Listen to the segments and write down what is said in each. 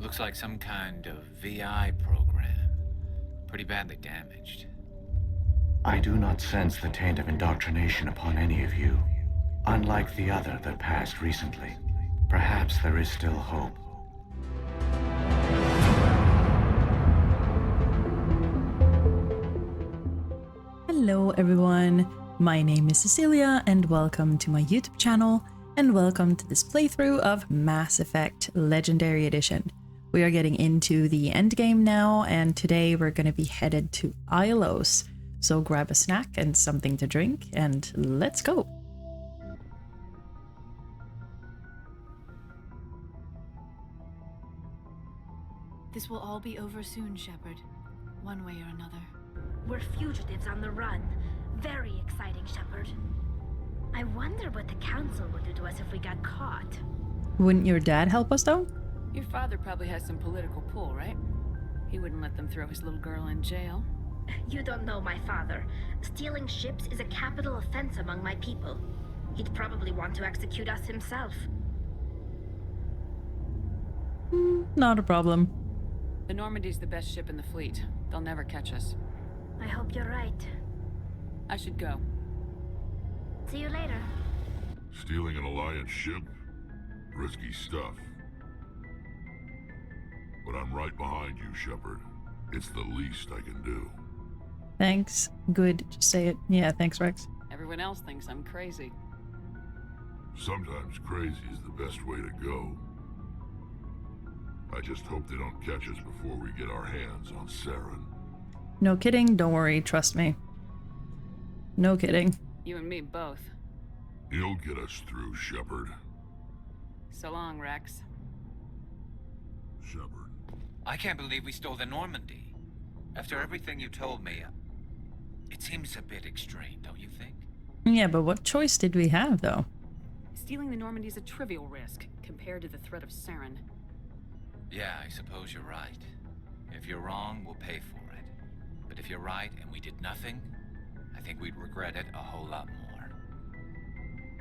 Looks like some kind of VI program. Pretty badly damaged. I do not sense the taint of indoctrination upon any of you. Unlike the other that passed recently. Perhaps there is still hope. Hello everyone, my name is Cecilia and welcome to my YouTube channel and welcome to this playthrough of Mass Effect Legendary Edition. We are getting into the endgame now and today we're going to be headed to Ilos. So grab a snack and something to drink and let's go! This will all be over soon, Shepard. One way or another. We're fugitives on the run. Very exciting, Shepard. I wonder what the Council would do to us if we got caught. Wouldn't your dad help us though? Your father probably has some political pull, right? He wouldn't let them throw his little girl in jail. You don't know my father. Stealing ships is a capital offense among my people. He'd probably want to execute us himself. Not a problem. The Normandy's the best ship in the fleet. They'll never catch us. I hope you're right. I should go. See you later. Stealing an Alliance ship? Risky stuff. But I'm right behind you, Shepard. It's the least I can do. Thanks. Good. Just say it. Yeah, thanks, Rex. Everyone else thinks I'm crazy. Sometimes crazy is the best way to go. I just hope they don't catch us before we get our hands on Saren. No kidding. Don't worry. Trust me. No kidding. You and me both. He'll get us through, Shepard. So long, Rex. Shepard. I can't believe we stole the Normandy. After everything you told me, it seems a bit extreme, don't you think? Yeah, but what choice did we have though? Stealing the Normandy's a trivial risk compared to the threat of Saren. Yeah, I suppose you're right. If you're wrong, we'll pay for it. But if you're right and we did nothing, I think we'd regret it a whole lot more.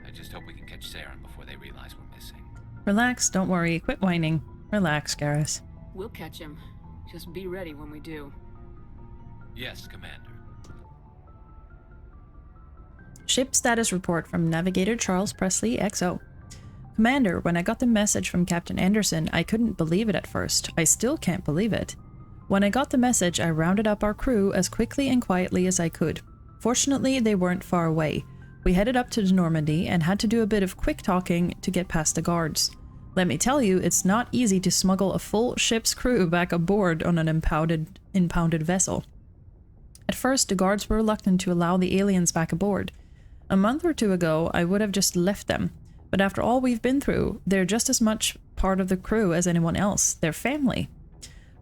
I just hope we can catch Saren before they realize we're missing. Relax, don't worry. Quit whining. Relax, Garrus. We'll catch him. Just be ready when we do. Yes, Commander. Ship status report from Navigator Charles Presley, XO. Commander, when I got the message from Captain Anderson, I couldn't believe it at first. I still can't believe it. When I got the message, I rounded up our crew as quickly and quietly as I could. Fortunately, they weren't far away. We headed up to the Normandy and had to do a bit of quick talking to get past the guards. Let me tell you, it's not easy to smuggle a full ship's crew back aboard on an impounded vessel. At first, the guards were reluctant to allow the aliens back aboard. A month or two ago, I would have just left them. But after all we've been through, they're just as much part of the crew as anyone else. They're family.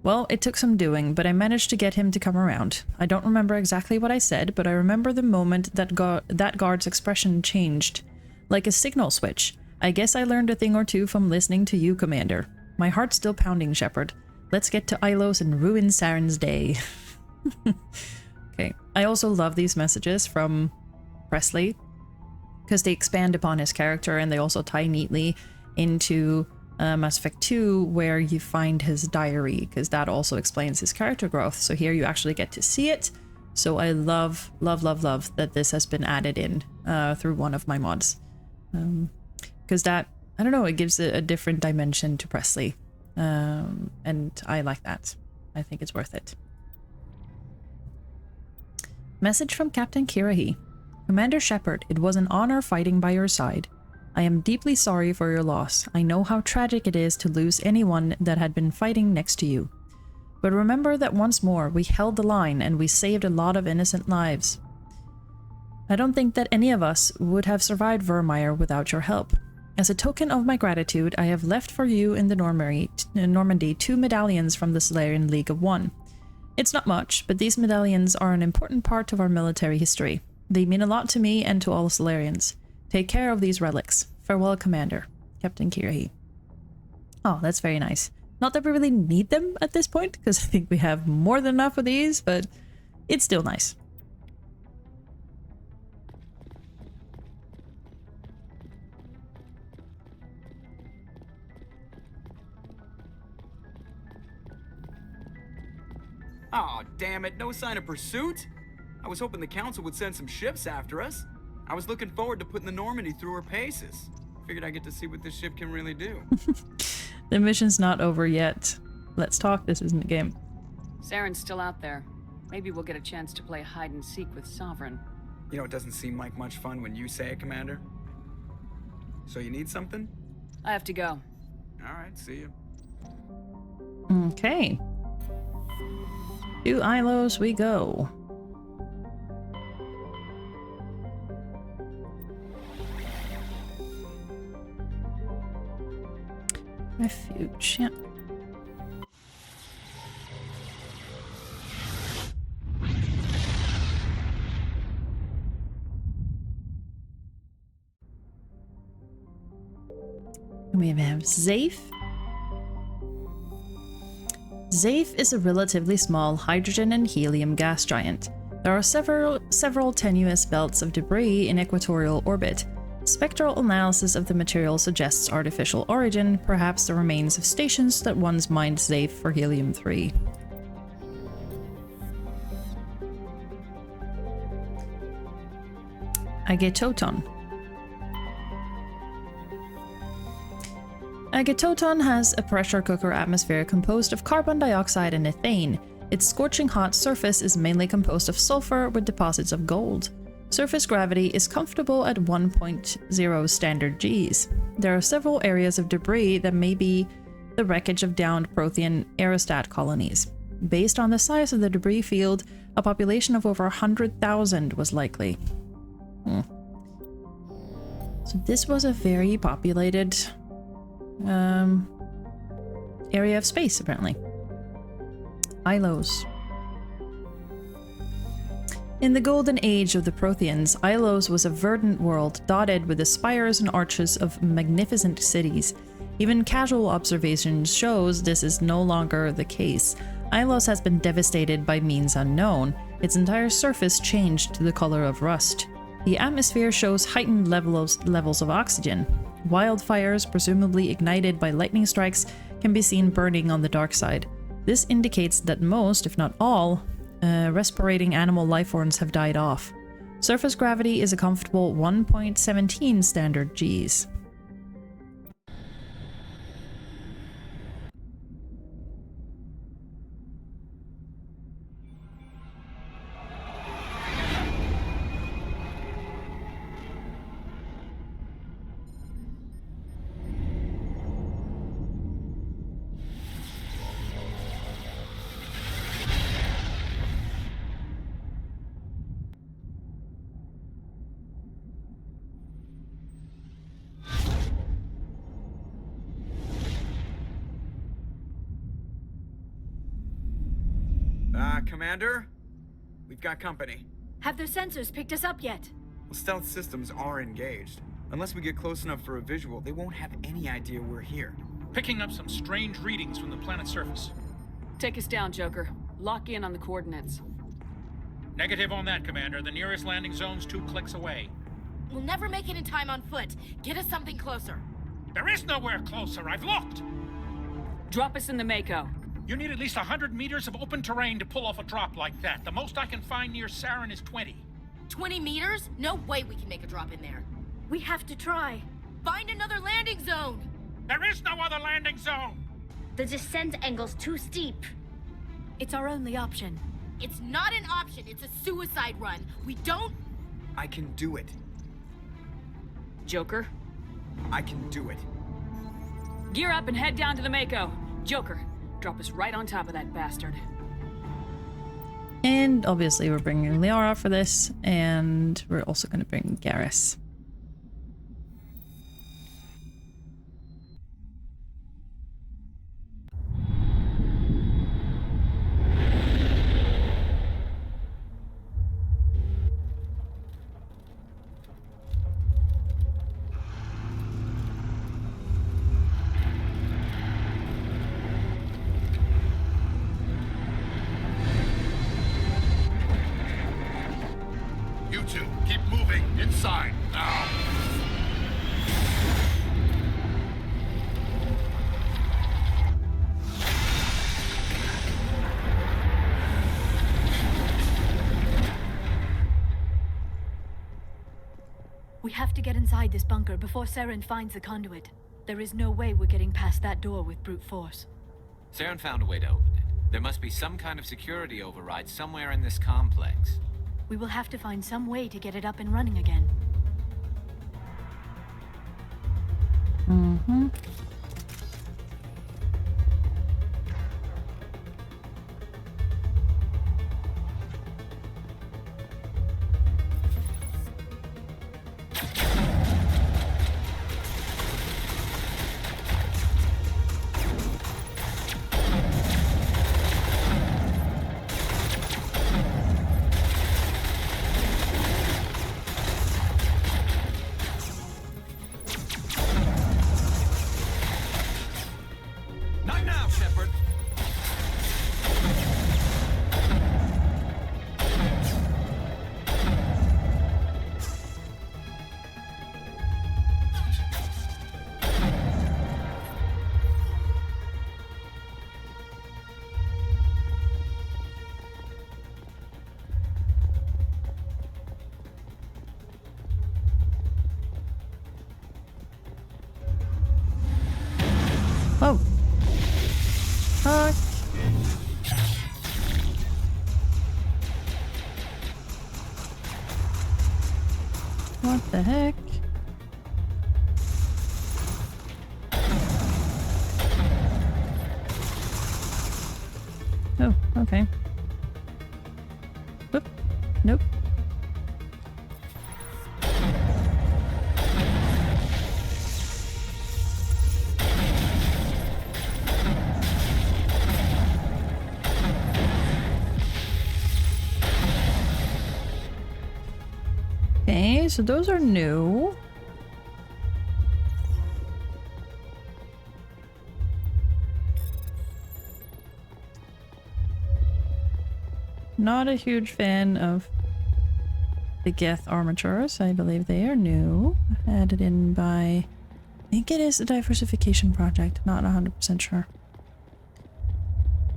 Well, it took some doing, but I managed to get him to come around. I don't remember exactly what I said, but I remember the moment that that guard's expression changed. Like a signal switch. I guess I learned a thing or two from listening to you, Commander. My heart's still pounding, Shepard. Let's get to Ilos and ruin Saren's day. Okay. I also love these messages from Presley, because they expand upon his character and they also tie neatly into Mass Effect 2 where you find his diary, because that also explains his character growth. So here you actually get to see it. So I love that this has been added in through one of my mods. Because that, I don't know, it gives a different dimension to Presley. And I like that. I think it's worth it. Message from Captain Kirahi. Commander Shepard, it was an honor fighting by your side. I am deeply sorry for your loss. I know how tragic it is to lose anyone that had been fighting next to you. But remember that once more, we held the line and we saved a lot of innocent lives. I don't think that any of us would have survived Vermeer without your help. As a token of my gratitude, I have left for you in the Normandy 2 medallions from the Solarian League of One. It's not much, but these medallions are an important part of our military history. They mean a lot to me and to all Solarians. Take care of these relics. Farewell, Commander. Captain Kirahi. Oh, that's very nice. Not that we really need them at this point, because I think we have more than enough of these, but it's still nice. Aw, damn it, no sign of pursuit? I was hoping the Council would send some ships after us. I was looking forward to putting the Normandy through her paces. Figured I'd get to see what this ship can really do. The mission's not over yet. Let's talk, this isn't a game. Saren's still out there. Maybe we'll get a chance to play hide and seek with Sovereign. You know, it doesn't seem like much fun when you say it, Commander. So you need something? I have to go. Alright, see you. Okay. To Ilos we go. Refuge, yeah. We have Zafe. Zafe is a relatively small hydrogen and helium gas giant. There are several tenuous belts of debris in equatorial orbit. Spectral analysis of the material suggests artificial origin, perhaps the remains of stations that once mined Zafe for helium-3. Agetoton. Agetoton has a pressure cooker atmosphere composed of carbon dioxide and ethane. Its scorching hot surface is mainly composed of sulfur with deposits of gold. Surface gravity is comfortable at 1.0 standard Gs. There are several areas of debris that may be the wreckage of downed Prothean aerostat colonies. Based on the size of the debris field, a population of over 100,000 was likely. So this was a very populated area of space, apparently. Ilos. In the golden age of the Protheans, Ilos was a verdant world dotted with the spires and arches of magnificent cities. Even casual observations shows this is no longer the case. Ilos has been devastated by means unknown. Its entire surface changed to the color of rust. The atmosphere shows heightened levels of oxygen. Wildfires, presumably ignited by lightning strikes, can be seen burning on the dark side. This indicates that most, if not all, respirating animal lifeforms have died off. Surface gravity is a comfortable 1.17 standard Gs. Commander? We've got company. Have their sensors picked us up yet? Well, stealth systems are engaged. Unless we get close enough for a visual, they won't have any idea we're here. Picking up some strange readings from the planet's surface. Take us down, Joker. Lock in on the coordinates. Negative on that, Commander. The nearest landing zone's 2 clicks away. We'll never make it in time on foot. Get us something closer. There is nowhere closer. I've looked. Drop us in the Mako. You need at least 100 meters of open terrain to pull off a drop like that. The most I can find near Saren is 20. 20 meters? No way we can make a drop in there. We have to try. Find another landing zone! There is no other landing zone! The descent angle's too steep. It's our only option. It's not an option, it's a suicide run. We don't... I can do it. Joker? I can do it. Gear up and head down to the Mako. Joker, drop us right on top of that bastard. And obviously we're bringing Liara for this, and we're also going to bring Garrus. You two, keep moving inside now. have to get inside this bunker before Saren finds the conduit. There is no way we're getting past that door with brute force. Saren found a way to open it. There must be some kind of security override somewhere in this complex. We will have to find some way to get it up and running again. Mm-hmm. Oh. Fuck. What the heck? Oh, okay. Whoop. Nope. Okay, so those are new. Not a huge fan of the geth armatures. I believe they are new. Added in by... I think it is the Diversification Project. Not 100% sure.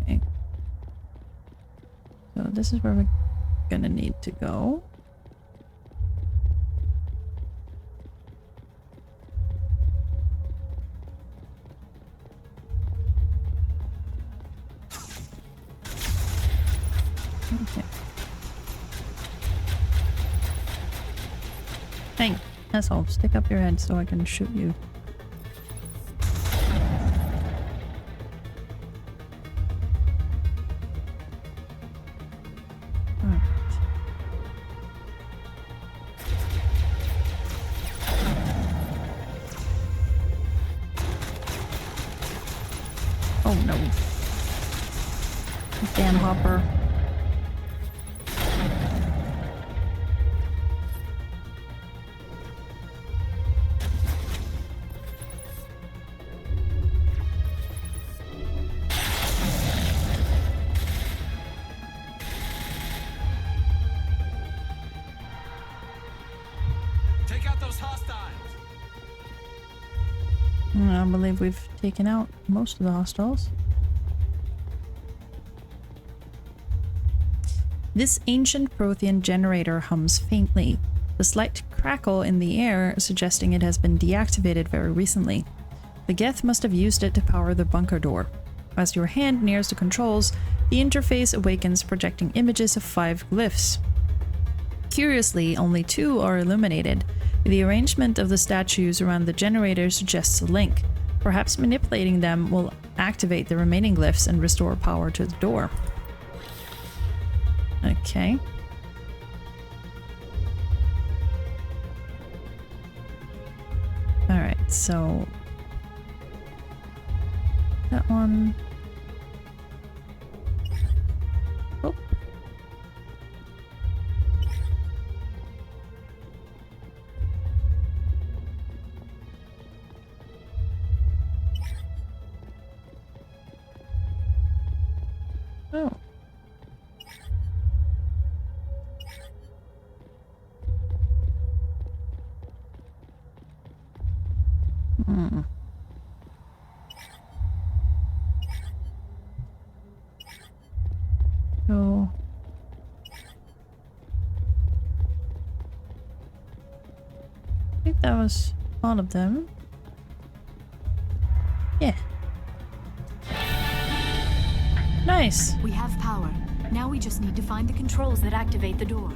Okay. So this is where we're gonna need to go. Okay. Hey, asshole, stick up your head so I can shoot you. Alright. Oh no. Damn hopper. I believe we've taken out most of the hostiles. This ancient Prothean generator hums faintly, the slight crackle in the air suggesting it has been deactivated very recently. The geth must have used it to power the bunker door. As your hand nears the controls, the interface awakens, projecting images of 5 glyphs. Curiously, only 2 are illuminated. The arrangement of the statues around the generator suggests a link. Perhaps manipulating them will activate the remaining glyphs and restore power to the door. Okay. Alright, so... that one... Oh. Oh. Hmm. So... was all of them. Yeah. Nice. We have power. Now we just need to find the controls that activate the door.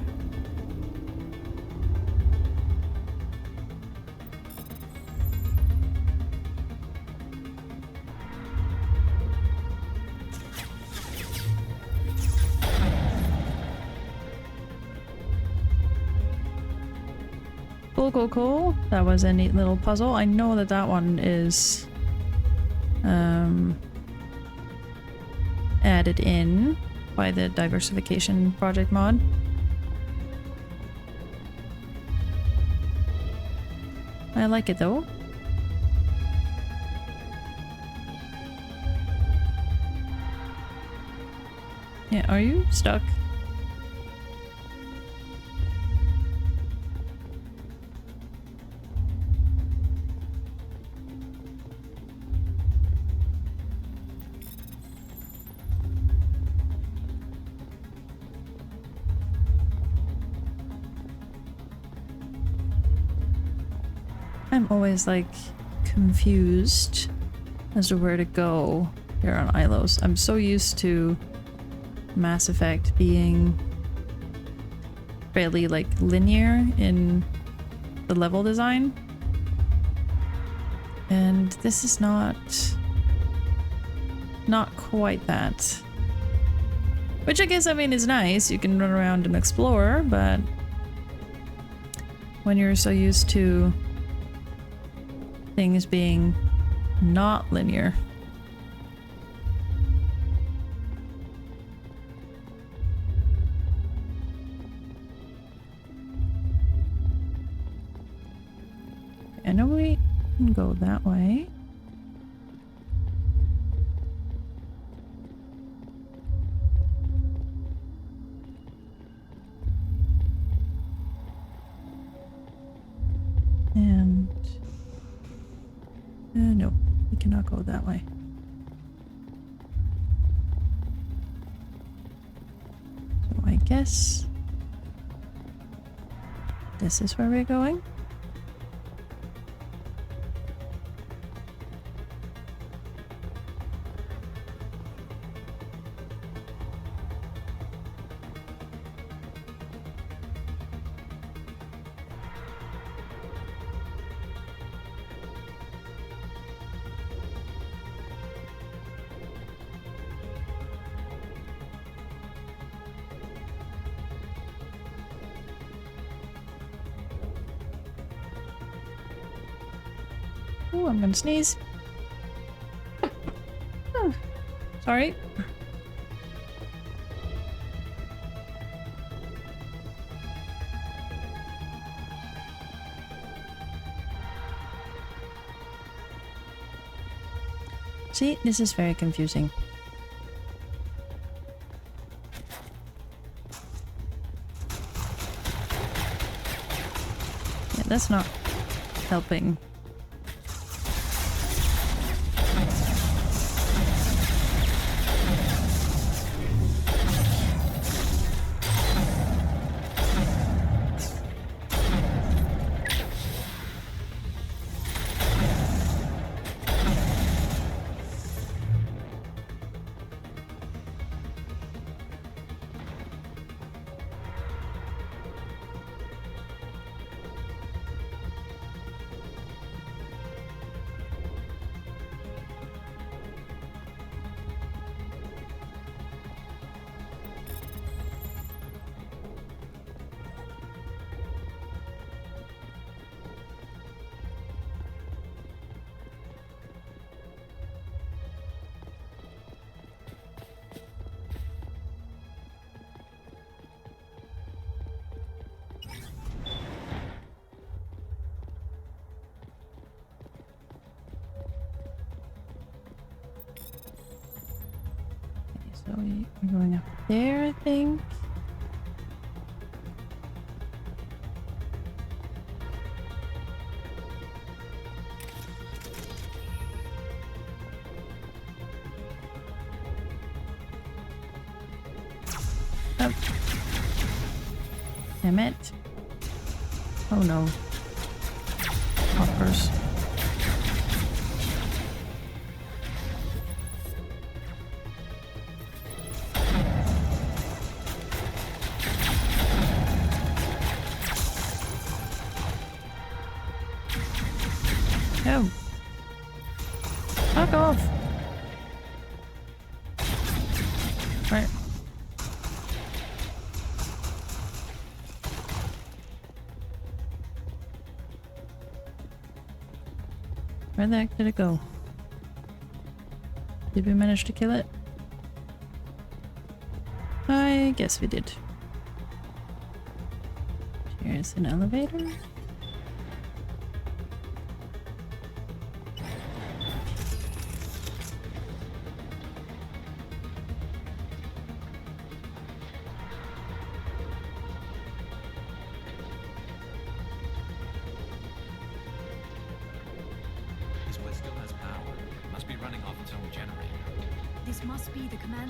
Cool, cool, cool. That was a neat little puzzle. I know that that one is added in by the Diversification Project mod. I like it though. Yeah, are you stuck? I'm always like confused as to where to go here on Ilos. I'm so used to Mass Effect being fairly like linear in the level design, and this is not quite that. Which I guess, I mean, is nice. You can run around and explore, but when you're so used to things being not linear. I know we can go that way. And no, we cannot go that way. So I guess this is where we're going. Oh, I'm gonna sneeze. Oh, sorry. See, this is very confusing. Yeah, that's not helping. So we're going up there, I think. Oh. Damn it. Oh no. Hoppers. Oh. Fuck off. Right. Where the heck did it go? Did we manage to kill it? I guess we did. Here's an elevator.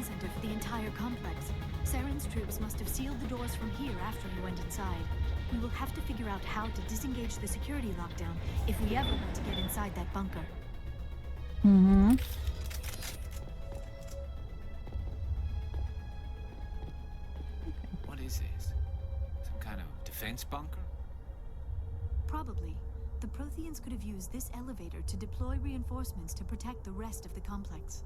Center for the entire complex. Saren's troops must have sealed the doors from here after he went inside. We will have to figure out how to disengage the security lockdown if we ever want to get inside that bunker. Mm-hmm. What is this? Some kind of defense bunker? Probably. The Protheans could have used this elevator to deploy reinforcements to protect the rest of the complex.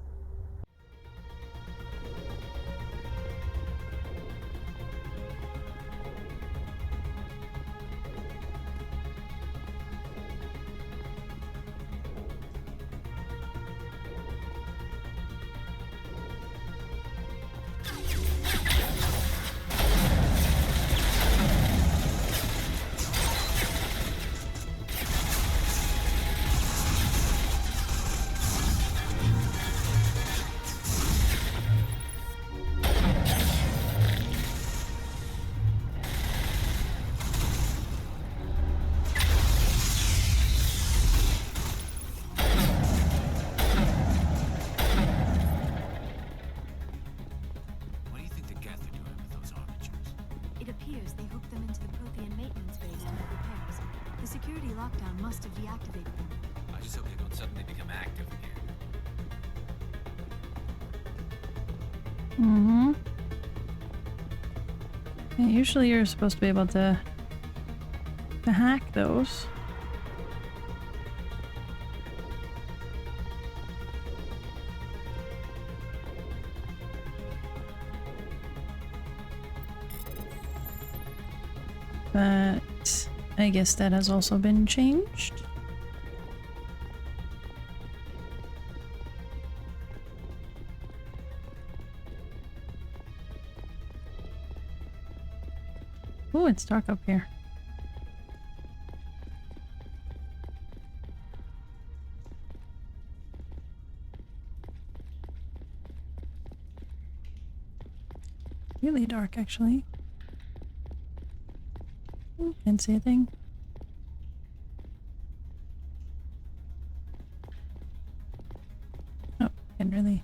Mm-hmm. Yeah, usually you're supposed to be able to hack those. But I guess that has also been changed. Oh, it's dark up here. Really dark, actually. Oh, can't see a thing. Oh, can't really.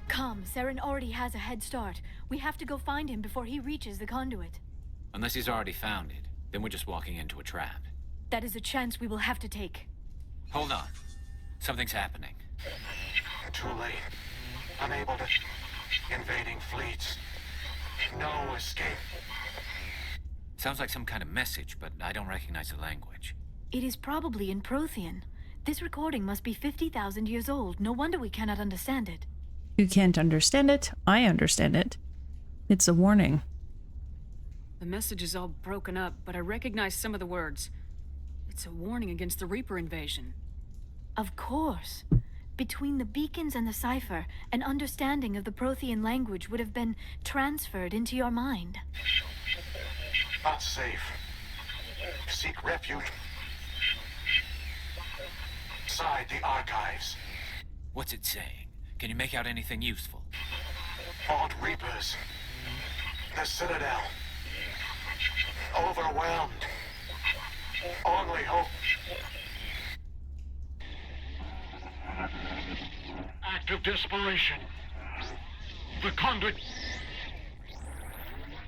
Come, Saren already has a head start. We have to go find him before he reaches the conduit. Unless he's already found it, then we're just walking into a trap. That is a chance we will have to take. Hold on. Something's happening. Too late. Unable to... Invading fleets. No escape. Sounds like some kind of message, but I don't recognize the language. It is probably in Prothean. This recording must be 50,000 years old. No wonder we cannot understand it. You can't understand it. I understand it. It's a warning. The message is all broken up, but I recognize some of the words. It's a warning against the Reaper invasion. Of course. Between the beacons and the cipher, an understanding of the Prothean language would have been transferred into your mind. Not safe. Seek refuge inside the archives. What's it saying? Can you make out anything useful? Vault Reapers. The Citadel. Overwhelmed. Only hope. Act of desperation. The conduit.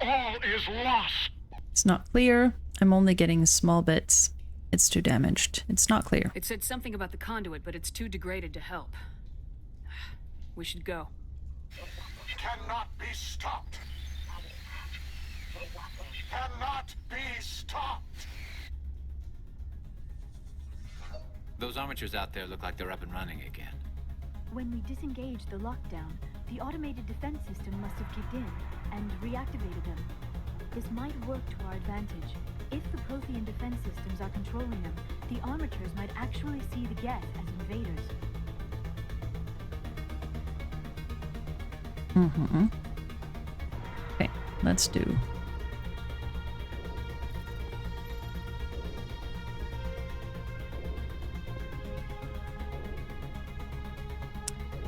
All is lost. It's not clear. I'm only getting small bits. It's too damaged. It's not clear. It said something about the conduit, but it's too degraded to help. We should go. Cannot be stopped. Cannot be stopped. Those armatures out there look like they're up and running again. When we disengaged the lockdown, the automated defense system must have kicked in and reactivated them. This might work to our advantage. If the Prothean defense systems are controlling them, the armatures might actually see the geth as invaders. Mm-hmm. Okay, let's do.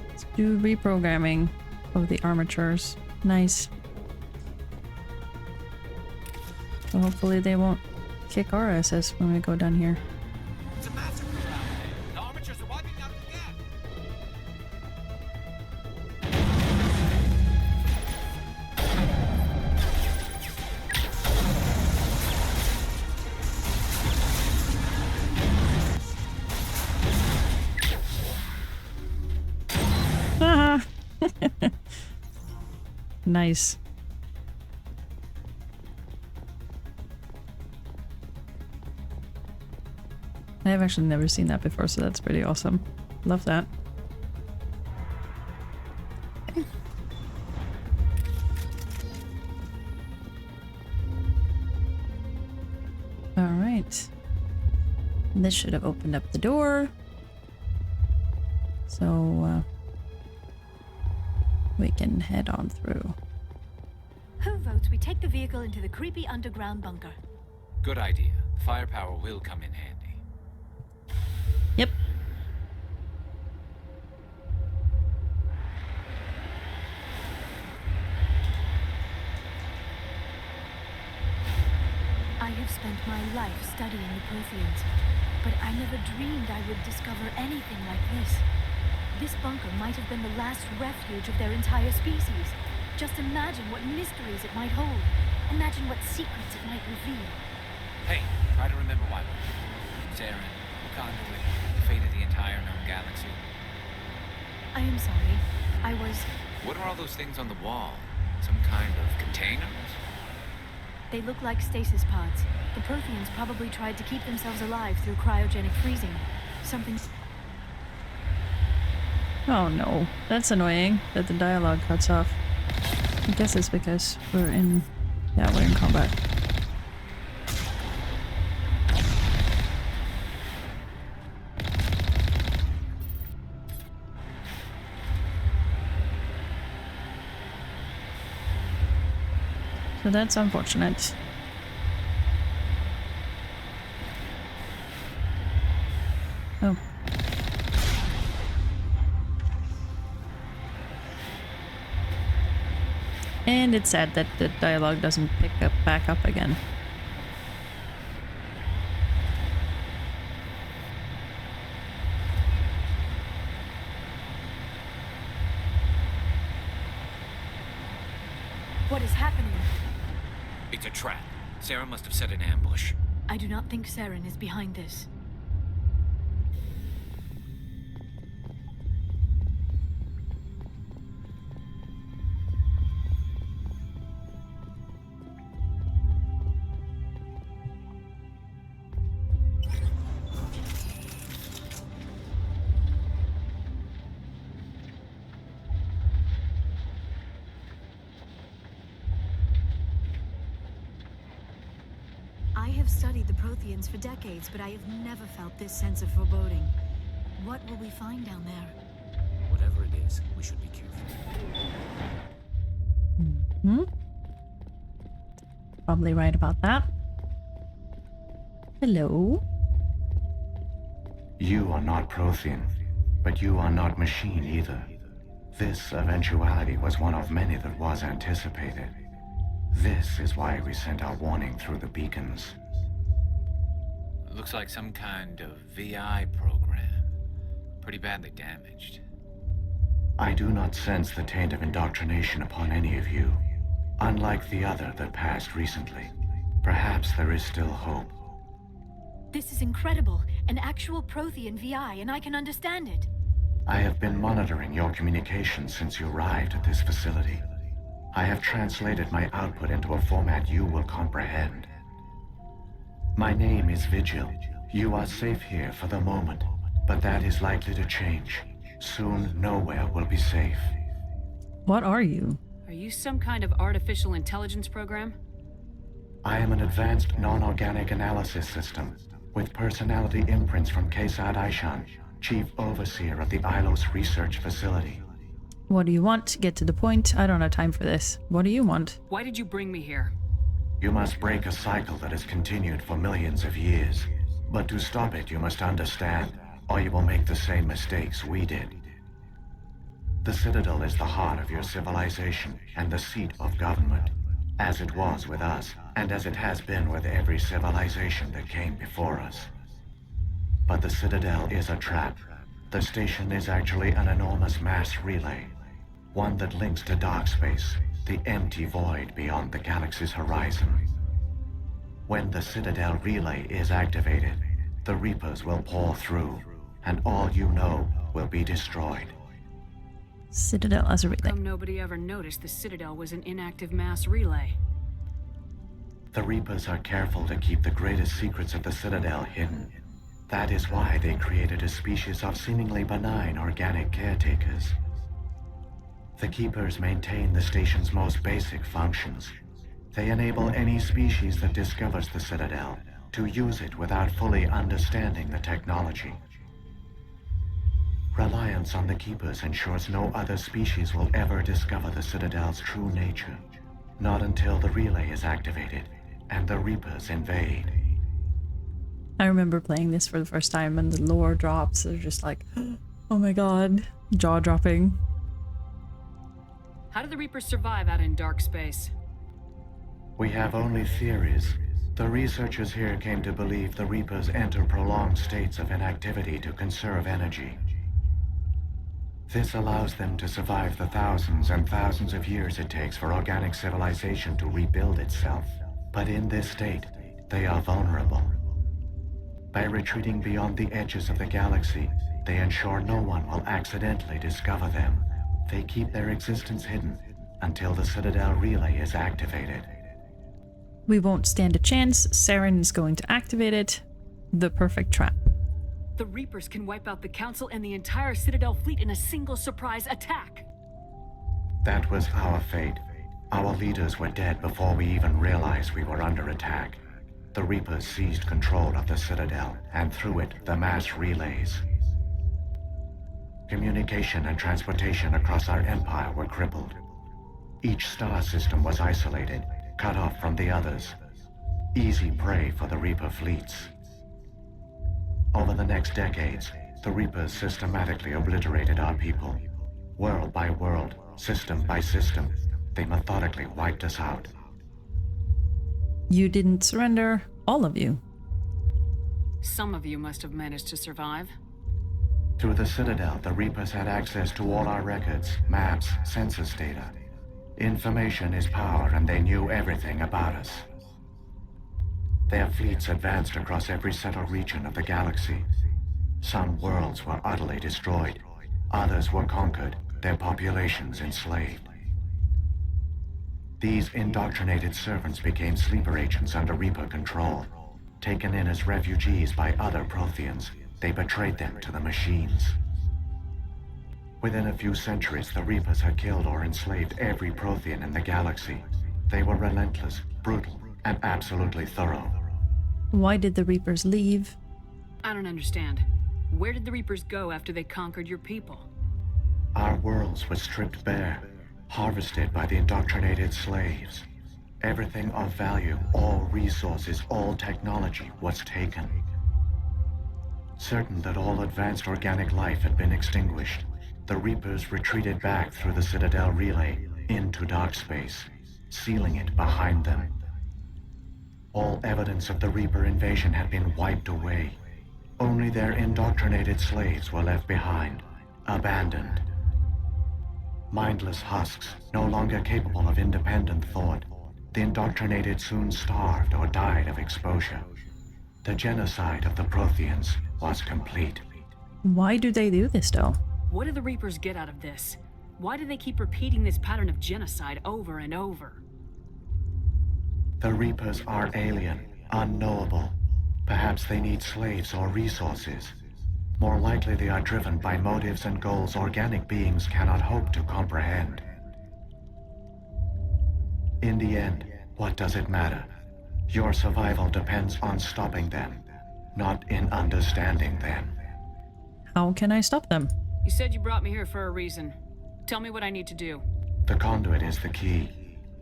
Let's do reprogramming of the armatures. Nice. So hopefully they won't kick our asses when we go down here. It's a massacre out there. The armatures are wiping out the gap. Nice. I have actually never seen that before, so that's pretty awesome. Love that. Okay. All right. This should have opened up the door. So we can head on through. Who votes we take the vehicle into the creepy underground bunker? Good idea. Firepower will come in handy. Yep. I have spent my life studying the Protheans, but I never dreamed I would discover anything like this. This bunker might have been the last refuge of their entire species. Just imagine what mysteries it might hold. Imagine what secrets it might reveal. Hey, try to remember why we're here. Saren, the conduit, the fate of the entire known galaxy. I am sorry. I was... What are all those things on the wall? Some kind of containers? They look like stasis pods. The Protheans probably tried to keep themselves alive through cryogenic freezing. Something... Oh no, that's annoying that the dialogue cuts off. I guess it's because we're in... Yeah, we're in combat. So that's unfortunate. Oh. And it's sad that the dialogue doesn't pick up back up again. What is happening? It's a trap. Saren must have set an ambush. I do not think Saren is behind this. I have studied the Protheans for decades, but I have never felt this sense of foreboding. What will we find down there? Whatever it is, we should be careful. Hmm? Probably right about that. Hello? You are not Prothean, but you are not machine either. This eventuality was one of many that was anticipated. This is why we sent our warning through the beacons. Looks like some kind of VI program. Pretty badly damaged. I do not sense the taint of indoctrination upon any of you. Unlike the other that passed recently, perhaps there is still hope. This is incredible. An actual Prothean VI, and I can understand it. I have been monitoring your communications since you arrived at this facility. I have translated my output into a format you will comprehend. My name is Vigil. You are safe here for the moment, but that is likely to change. Soon, nowhere will be safe. What are you? Are you some kind of artificial intelligence program? I am an advanced non-organic analysis system, with personality imprints from Kesad Aishan, Chief Overseer of the Ilos Research Facility. What do you want? Get to the point. I don't have time for this. What do you want? Why did you bring me here? You must break a cycle that has continued for millions of years. But to stop it, you must understand, or you will make the same mistakes we did. The Citadel is the heart of your civilization and the seat of government, as it was with us, and as it has been with every civilization that came before us. But the Citadel is a trap. The station is actually an enormous mass relay, one that links to dark space, the empty void beyond the galaxy's horizon. When the Citadel relay is activated, the Reapers will pour through, and all you know will be destroyed. Citadel as a relay. Nobody ever noticed the Citadel was an inactive mass relay. The Reapers are careful to keep the greatest secrets of the Citadel hidden. That is why they created a species of seemingly benign organic caretakers. The Keepers maintain the station's most basic functions. They enable any species that discovers the Citadel to use it without fully understanding the technology. Reliance on the Keepers ensures no other species will ever discover the Citadel's true nature. Not until the relay is activated and the Reapers invade. I remember playing this for the first time and the lore drops are just like, oh my god, jaw dropping. How do the Reapers survive out in dark space? We have only theories. The researchers here came to believe the Reapers enter prolonged states of inactivity to conserve energy. This allows them to survive the thousands and thousands of years it takes for organic civilization to rebuild itself. But in this state, they are vulnerable. By retreating beyond the edges of the galaxy, they ensure no one will accidentally discover them. They keep their existence hidden until the Citadel relay is activated. We won't stand a chance. Saren is going to activate it. The perfect trap. The Reapers can wipe out the Council and the entire Citadel fleet in a single surprise attack. That was our fate. Our leaders were dead before we even realized we were under attack. The Reapers seized control of the Citadel, and through it, the mass relays. Communication and transportation across our empire were crippled. Each star system was isolated, cut off from the others. Easy prey for the Reaper fleets. Over the next decades, the Reapers systematically obliterated our people. World by world, system by system, they methodically wiped us out. You didn't surrender, all of you. Some of you must have managed to survive. Through the Citadel, the Reapers had access to all our records, maps, census data. Information is power, and they knew everything about us. Their fleets advanced across every settled region of the galaxy. Some worlds were utterly destroyed. Others were conquered, their populations enslaved. These indoctrinated servants became sleeper agents under Reaper control. Taken in as refugees by other Protheans, they betrayed them to the machines. Within a few centuries, the Reapers had killed or enslaved every Prothean in the galaxy. They were relentless, brutal, and absolutely thorough. Why did the Reapers leave? I don't understand. Where did the Reapers go after they conquered your people? Our worlds were stripped bare, harvested by the indoctrinated slaves. Everything of value, all resources, all technology was taken. Certain that all advanced organic life had been extinguished, the Reapers retreated back through the Citadel relay into dark space, sealing it behind them. All evidence of the Reaper invasion had been wiped away. Only their indoctrinated slaves were left behind, abandoned. Mindless husks, no longer capable of independent thought, the indoctrinated soon starved or died of exposure. The genocide of the Protheans was complete. Why do they do this, though? What do the Reapers get out of this? Why do they keep repeating this pattern of genocide over and over? The Reapers are alien, unknowable. Perhaps they need slaves or resources. More likely they are driven by motives and goals organic beings cannot hope to comprehend. In the end, what does it matter? Your survival depends on stopping them, not in understanding them. How can I stop them? You said you brought me here for a reason. Tell me what I need to do. The conduit is the key.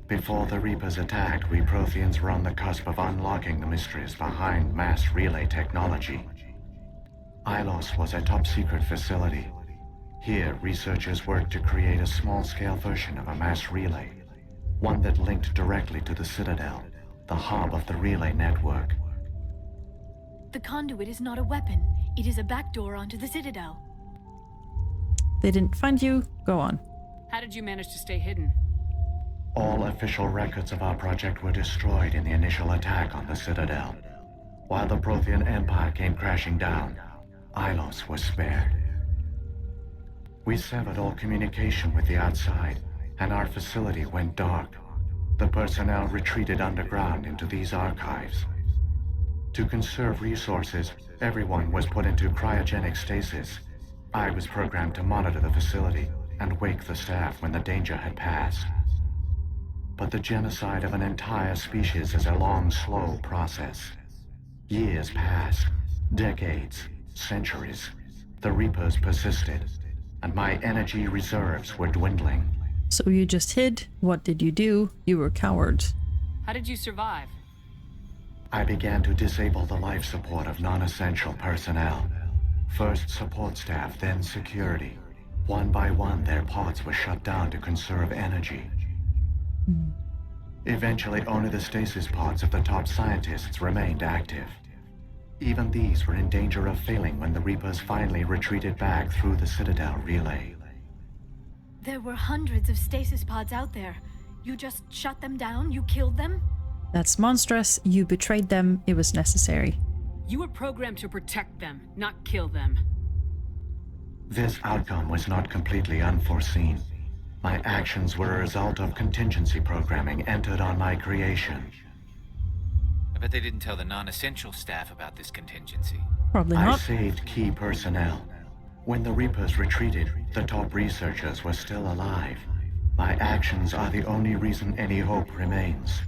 Before the Reapers attacked, we Protheans were on the cusp of unlocking the mysteries behind mass relay technology. Ilos was a top-secret facility. Here, researchers worked to create a small-scale version of a mass relay, one that linked directly to the Citadel, the hub of the relay network. The conduit is not a weapon. It is a backdoor onto the Citadel. They didn't find you? Go on. How did you manage to stay hidden? All official records of our project were destroyed in the initial attack on the Citadel. While the Prothean Empire came crashing down, Ilos was spared. We severed all communication with the outside, and our facility went dark. The personnel retreated underground into these archives. To conserve resources, everyone was put into cryogenic stasis. I was programmed to monitor the facility and wake the staff when the danger had passed. But the genocide of an entire species is a long, slow process. Years passed, decades, centuries. The Reapers persisted, and my energy reserves were dwindling. So you just hid? What did you do? You were cowards. How did you survive? I began to disable the life support of non-essential personnel. First support staff, then security. One by one, their pods were shut down to conserve energy. Eventually, only the stasis pods of the top scientists remained active. Even these were in danger of failing when the Reapers finally retreated back through the Citadel relay. There were hundreds of stasis pods out there. You just shut them down? You killed them? That's monstrous. You betrayed them. It was necessary. You were programmed to protect them, not kill them. This outcome was not completely unforeseen. My actions were a result of contingency programming entered on my creation. I bet they didn't tell the non-essential staff about this contingency. Probably not. I saved key personnel. When the Reapers retreated, the top researchers were still alive. My actions are the only reason any hope remains.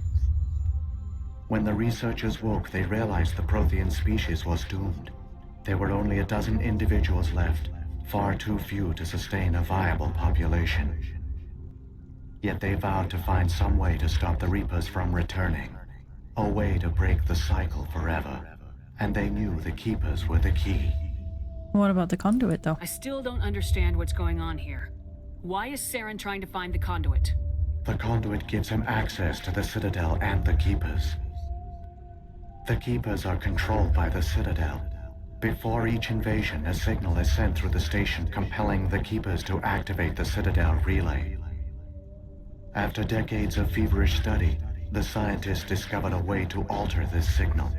When the researchers woke, they realized the Prothean species was doomed. There were only a dozen individuals left, far too few to sustain a viable population. Yet they vowed to find some way to stop the Reapers from returning. A way to break the cycle forever. And they knew the Keepers were the key. What about the conduit, though? I still don't understand what's going on here. Why is Saren trying to find the conduit? The conduit gives him access to the Citadel and the Keepers. The Keepers are controlled by the Citadel. Before each invasion, a signal is sent through the station compelling the Keepers to activate the Citadel relay. After decades of feverish study, the scientists discovered a way to alter this signal.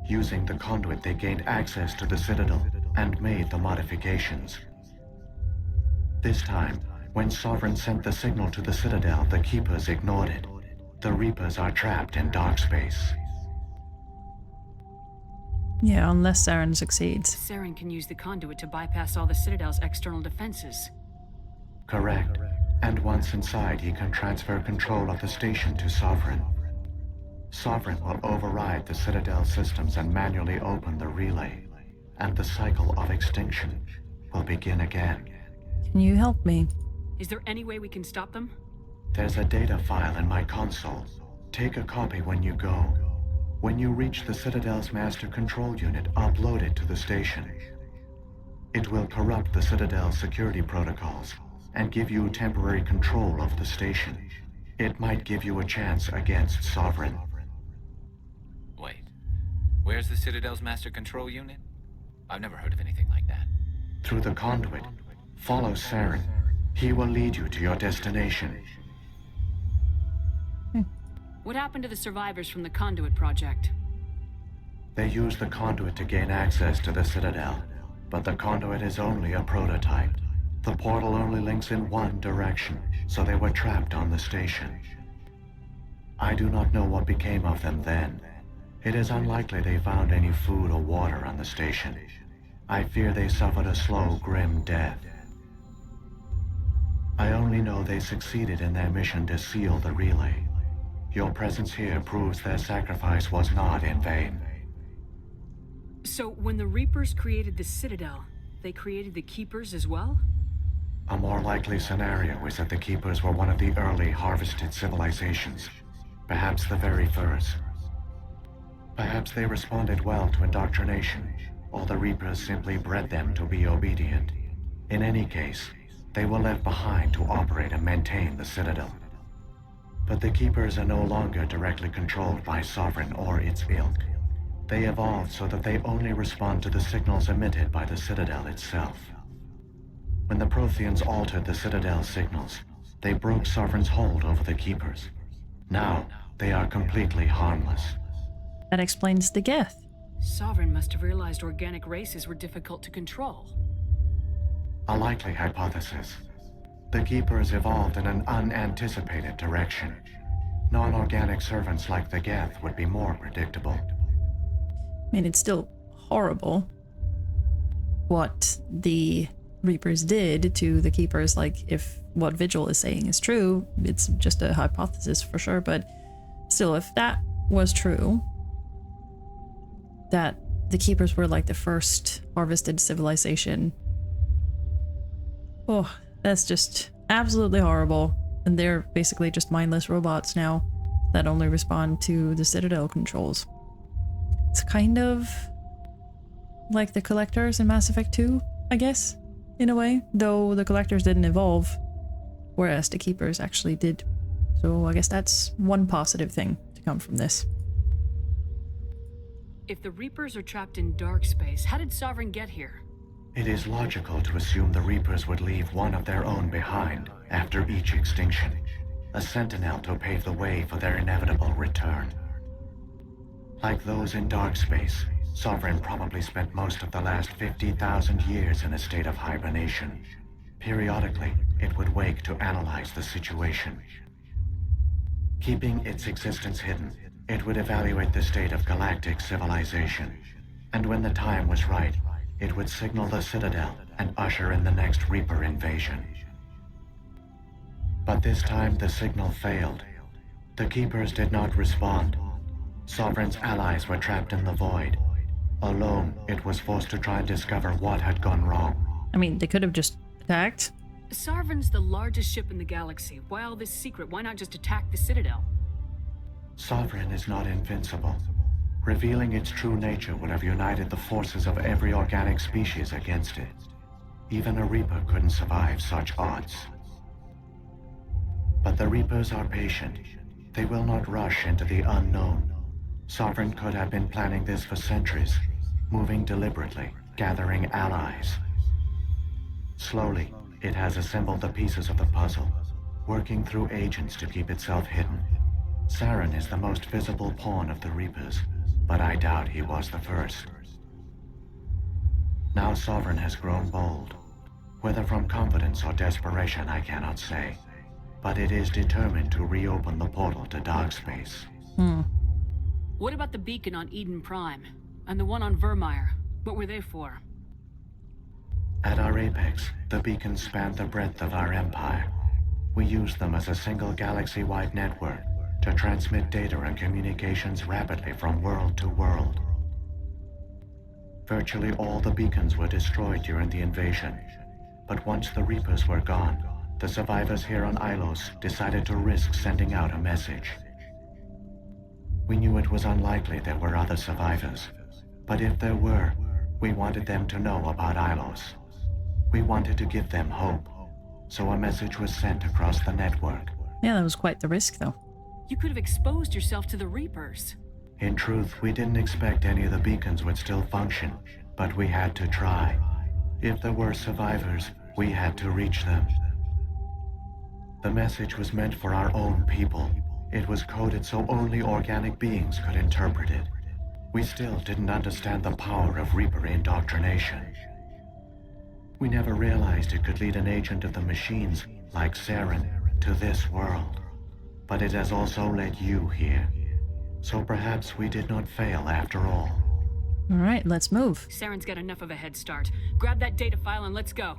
Using the conduit, they gained access to the Citadel and made the modifications. This time, when Sovereign sent the signal to the Citadel, the Keepers ignored it. The Reapers are trapped in dark space. Yeah, unless Saren succeeds. Saren can use the conduit to bypass all the Citadel's external defenses. Correct. And once inside, he can transfer control of the station to Sovereign. Sovereign will override the Citadel systems and manually open the relay. And the cycle of extinction will begin again. Can you help me? Is there any way we can stop them? There's a data file in my console. Take a copy when you go. When you reach the Citadel's master control unit, upload it to the station. It will corrupt the Citadel's security protocols and give you temporary control of the station. It might give you a chance against Sovereign. Wait, where's the Citadel's master control unit? I've never heard of anything like that. Through the conduit, follow Saren. He will lead you to your destination. What happened to the survivors from the conduit project? They used the conduit to gain access to the Citadel, but the conduit is only a prototype. The portal only links in one direction, so they were trapped on the station. I do not know what became of them then. It is unlikely they found any food or water on the station. I fear they suffered a slow, grim death. I only know they succeeded in their mission to seal the relay. Your presence here proves their sacrifice was not in vain. So, when the Reapers created the Citadel, they created the Keepers as well? A more likely scenario is that the Keepers were one of the early harvested civilizations, perhaps the very first. Perhaps they responded well to indoctrination, or the Reapers simply bred them to be obedient. In any case, they were left behind to operate and maintain the Citadel. But the Keepers are no longer directly controlled by Sovereign or its ilk. They evolved so that they only respond to the signals emitted by the Citadel itself. When the Protheans altered the Citadel's signals, they broke Sovereign's hold over the Keepers. Now, they are completely harmless. That explains the geth. Sovereign must have realized organic races were difficult to control. A likely hypothesis. The Keepers evolved in an unanticipated direction. Non-organic servants like the geth would be more predictable. I mean, it's still horrible what the Reapers did to the Keepers. Like, if what Vigil is saying is true, it's just a hypothesis for sure, but still, if that was true, that the Keepers were like the first harvested civilization, oh, that's just absolutely horrible. And they're basically just mindless robots now that only respond to the Citadel controls. It's kind of like the Collectors in Mass Effect 2, I guess, in a way, though the Collectors didn't evolve, whereas the Keepers actually did. So I guess that's one positive thing to come from this. If the Reapers are trapped in dark space, how did Sovereign get here? It is logical to assume the Reapers would leave one of their own behind after each extinction, a sentinel to pave the way for their inevitable return. Like those in dark space, Sovereign probably spent most of the last 50,000 years in a state of hibernation. Periodically, it would wake to analyze the situation. Keeping its existence hidden, it would evaluate the state of galactic civilization, and when the time was right, it would signal the Citadel and usher in the next Reaper invasion. But this time the signal failed. The Keepers did not respond. Sovereign's allies were trapped in the void. Alone, it was forced to try and discover what had gone wrong. I mean, they could have just attacked. Sovereign's the largest ship in the galaxy. Why all this secret? Why not just attack the Citadel? Sovereign is not invincible. Revealing its true nature would have united the forces of every organic species against it. Even a Reaper couldn't survive such odds. But the Reapers are patient. They will not rush into the unknown. Sovereign could have been planning this for centuries, moving deliberately, gathering allies. Slowly, it has assembled the pieces of the puzzle, working through agents to keep itself hidden. Saren is the most visible pawn of the Reapers, but I doubt he was the first. Now Sovereign has grown bold. Whether from confidence or desperation, I cannot say. But it is determined to reopen the portal to dark space. What about the beacon on Eden Prime? And the one on Vermeer? What were they for? At our apex, the beacons spanned the breadth of our empire. We used them as a single galaxy-wide network to transmit data and communications rapidly from world to world. Virtually all the beacons were destroyed during the invasion, but once the Reapers were gone, the survivors here on Ilos decided to risk sending out a message. We knew it was unlikely there were other survivors. But if there were, we wanted them to know about Ilos. We wanted to give them hope. So a message was sent across the network. Yeah, that was quite the risk, though. You could have exposed yourself to the Reapers. In truth, we didn't expect any of the beacons would still function, but we had to try. If there were survivors, we had to reach them. The message was meant for our own people. It was coded so only organic beings could interpret it. We still didn't understand the power of Reaper indoctrination. We never realized it could lead an agent of the machines, like Saren, to this world. But it has also led you here. So perhaps we did not fail after all. Alright, let's move. Saren's got enough of a head start. Grab that data file and let's go.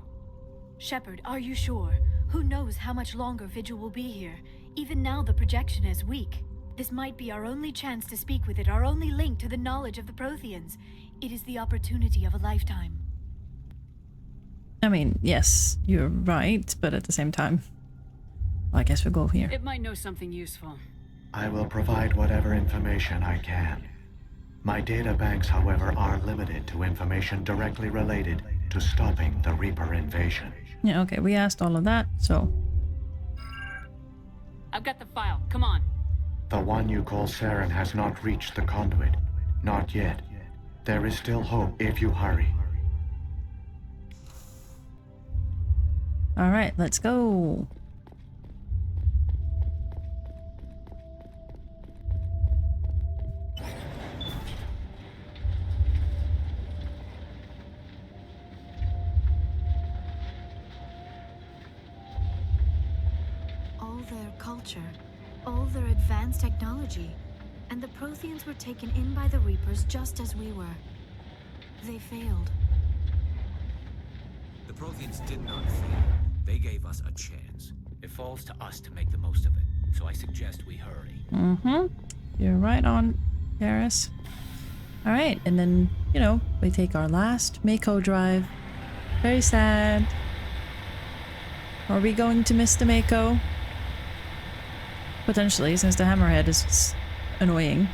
Shepard, are you sure? Who knows how much longer Vigil will be here? Even now the projection is weak. This might be our only chance to speak with it, our only link to the knowledge of the Protheans. It is the opportunity of a lifetime. I mean, yes, you're right, but at the same time, well, I guess we'll go here. It might know something useful. I will provide whatever information I can. My data banks, however, are limited to information directly related to stopping the Reaper invasion. Yeah, okay, we asked all of that, so... I've got the file, come on. The one you call Saren has not reached the conduit. Not yet. There is still hope if you hurry. Alright, let's go. All their culture, all their advanced technology, and the Protheans were taken in by the Reapers just as we were. They failed. The Protheans did not fail. They gave us a chance. It falls to us to make the most of it, so I suggest we hurry. Mm-hmm. You're right on, Paris. Alright, and then, you know, we take our last Mako drive. Very sad. Are we going to miss the Mako? Potentially, since the hammerhead is annoying.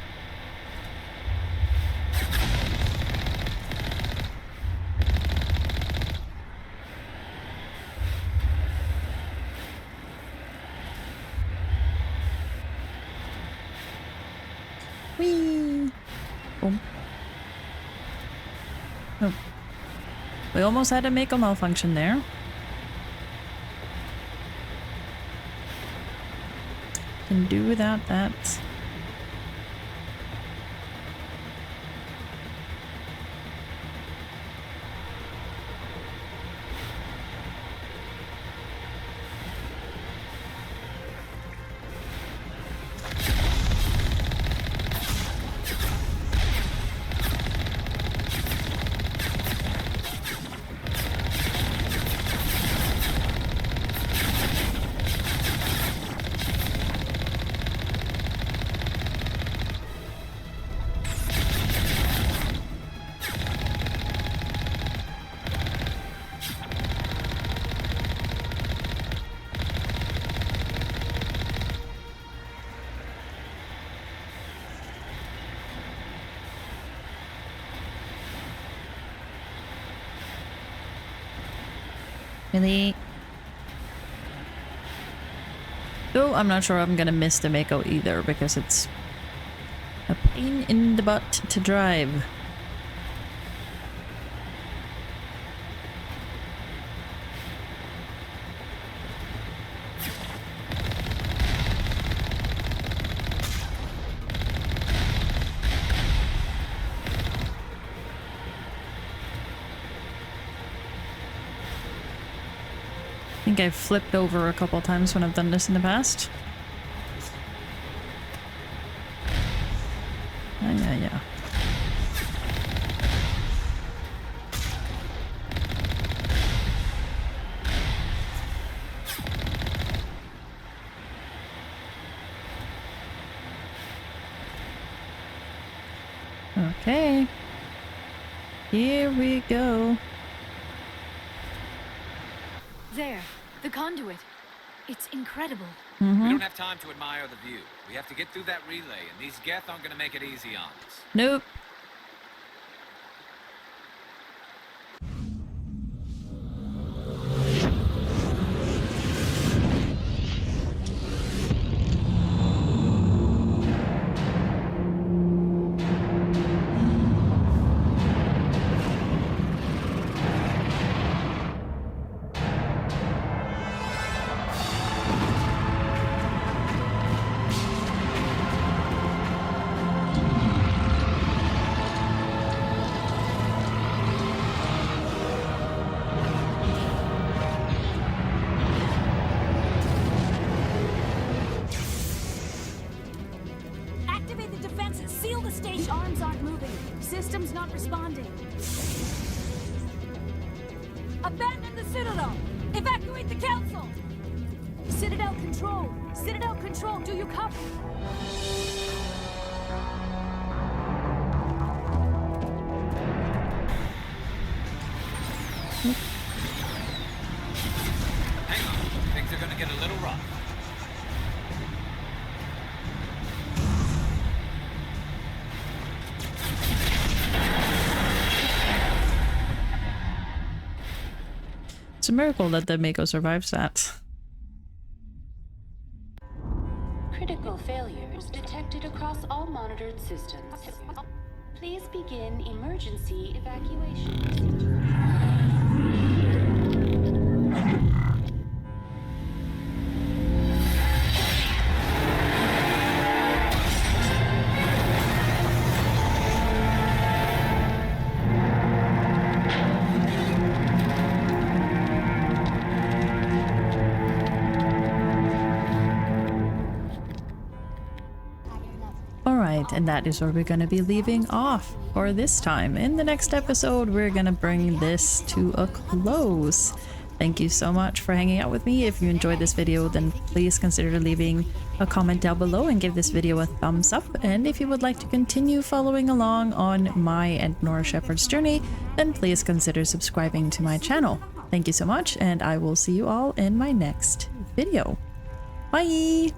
Whee! Boom. Oh. We almost had to make a malfunction there. Can do without that. Really? Though I'm not sure I'm gonna miss the Mako either, because it's a pain in the butt to drive. I think I've flipped over a couple times when I've done this in the past. Yeah. Okay. Here we go. There, the conduit. It's incredible. We don't have time to admire the view. We have to get through that relay, and these geth aren't gonna make it easy on us. Nope. System's not responding. Abandon the Citadel! Evacuate the Council! Citadel Control! Citadel Control, do you copy? Hang on, things are gonna get a little rough. It's a miracle that the Mako survives that. Critical failures detected across all monitored systems. Please begin emergency evacuation. And that is where we're going to be leaving off for this time. In the next episode, we're going to bring this to a close. Thank you so much for hanging out with me. If you enjoyed this video, then please consider leaving a comment down below and give this video a thumbs up. And if you would like to continue following along on my and Nora Shepherd's journey, then please consider subscribing to my channel. Thank you so much, and I will see you all in my next video. Bye!